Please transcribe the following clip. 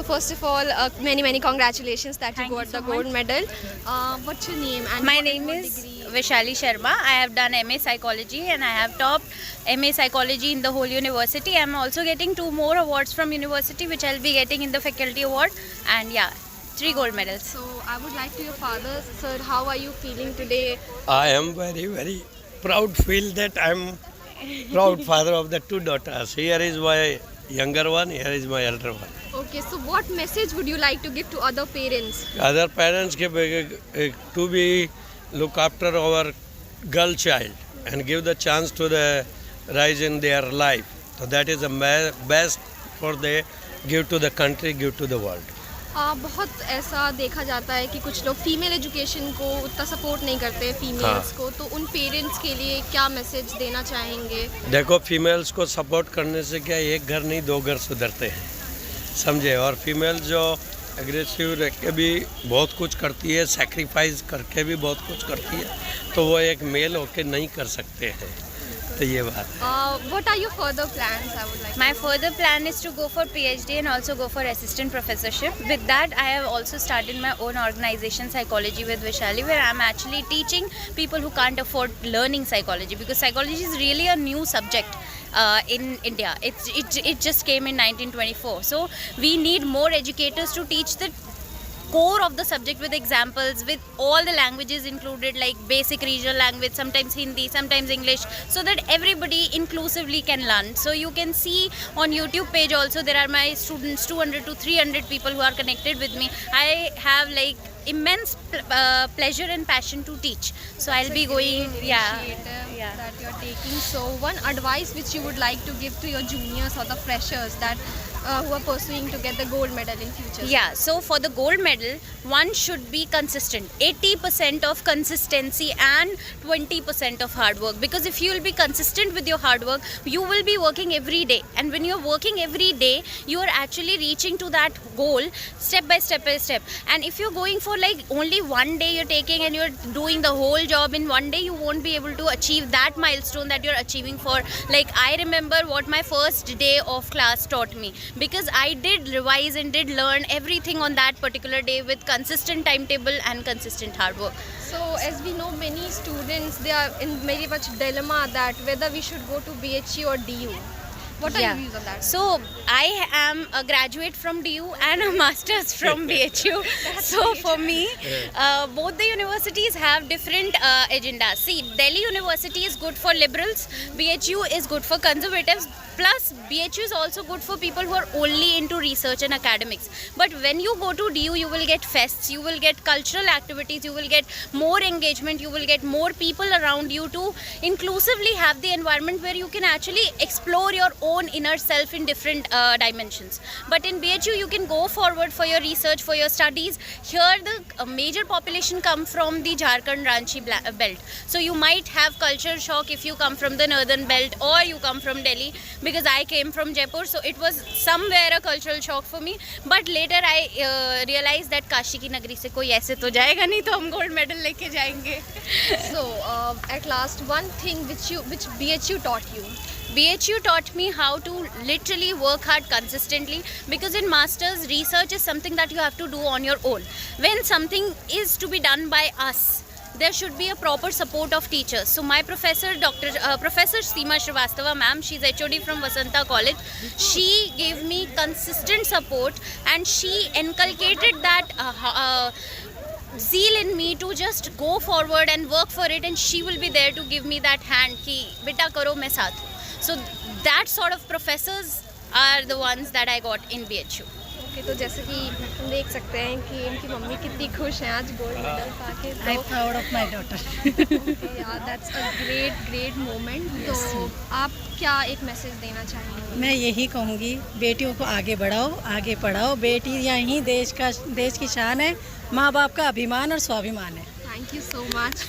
So first of all, many congratulations that you Thank you got so the gold much. medal. What's your name? And My what name what is degree? Vaishali Sharma. I have done MA Psychology and I have topped MA Psychology in the whole university. I'm also getting 2 more awards from university which I'll be getting in the faculty award, and yeah, 3 gold medals. So I would like to your father, sir. How are you feeling today? I am very proud. Feel that I'm proud father of the 2 daughters. Here is my younger one. Here is my elder one. Okay, so what message would you like to give to other parents? Other parents to be look after our girl child and give the chance to the rise in their life. So that is the best for they give to the country, give to the world. बहुत ऐसा देखा जाता है कि कुछ लोग female education को उतना सपोर्ट नहीं करते फीमेल्स को, तो उन पेरेंट्स के लिए क्या मैसेज देना चाहेंगे? देखो, फीमेल्स को सपोर्ट करने से क्या एक घर नहीं 2 घर सुधरते हैं, समझे। और फीमेल जो एग्रेसिव रह के भी बहुत कुछ करती है, सेक्रीफाइस करके भी बहुत कुछ करती है, तो वो एक मेल होके नहीं कर सकते हैं, तो ये बात है। What are your further plans? I would like. My further plan is to go for PhD and also go for assistant professorship. With that, I have also started my own organization, Psychology with Vaishali, where I'm actually teaching people who can't afford learning psychology, because psychology is really a new subject in India. It just came in 1924. So we need more educators to teach the core of the subject with examples, with all the languages included, like basic regional language, sometimes Hindi, sometimes English, so that everybody inclusively can learn. So you can see on YouTube page also, there are my students, 200 to 300 people who are connected with me. I have like immense pleasure and passion to teach, so I'll be going. Yeah. That you're taking. So one advice which you would like to give to your juniors or the freshers that who are pursuing to get the gold medal in future? Yeah, so for the gold medal, one should be consistent. 80% of consistency and 20% of hard work. Because if you will be consistent with your hard work, you will be working every day. And when you're working every day, you are actually reaching to that goal step by step by step. And if you're going for like only one day you're taking and you're doing the whole job in one day, you won't be able to achieve that milestone that you're achieving for. Like, I remember what my first day of class taught me, because I did revise and did learn everything on that particular day with consistent timetable and consistent hard work. So as we know, many students, they are in very much dilemma that whether we should go to BHU or DU. What are your views on that? So I am a graduate from DU and a master's from BHU. So for me, both the universities have different agendas. See, Delhi University is good for liberals, BHU is good for conservatives. Plus, BHU is also good for people who are only into research and academics. But when you go to DU, you will get fests, you will get cultural activities, you will get more engagement, you will get more people around you to inclusively have the environment where you can actually explore your own inner self in different dimensions. But in BHU, you can go forward for your research, for your studies. Here, the major population come from the Jharkhand-Ranchi belt. So you might have culture shock if you come from the northern belt or you come from Delhi, because I came from Jaipur, so it was somewhere a cultural shock for me. But later I realized that Kashi की नगरी से कोई ऐसे तो जाएगा नहीं, तो हम गोल्ड मेडल लेके जाएंगे. So at last, one thing which BHU taught you. BHU taught me how to literally work hard consistently, because in masters, research is something that you have to do on your own. When something is to be done by us, there should be a proper support of teachers. So my professor, Professor Seema Srivastava ma'am, she's HOD from Vasanta College. She gave me consistent support and she inculcated that zeal in me to just go forward and work for it, and she will be there to give me that hand ki beta karo main saath hu. So that sort of professors are the ones that I got in BHU. Okay, तो जैसे कि हम देख सकते हैं कि इनकी mummy कितनी खुश हैं आज gold medal Pakke. I am proud of my daughter. Yeah, that's a great moment. तो आप क्या एक मैसेज देना चाहेंगे? मैं यही कहूँगी, बेटियों को आगे बढ़ाओ, आगे पढ़ाओ. बेटियाँ ही देश की शान है, माँ बाप का अभिमान और स्वाभिमान है. Thank you so much.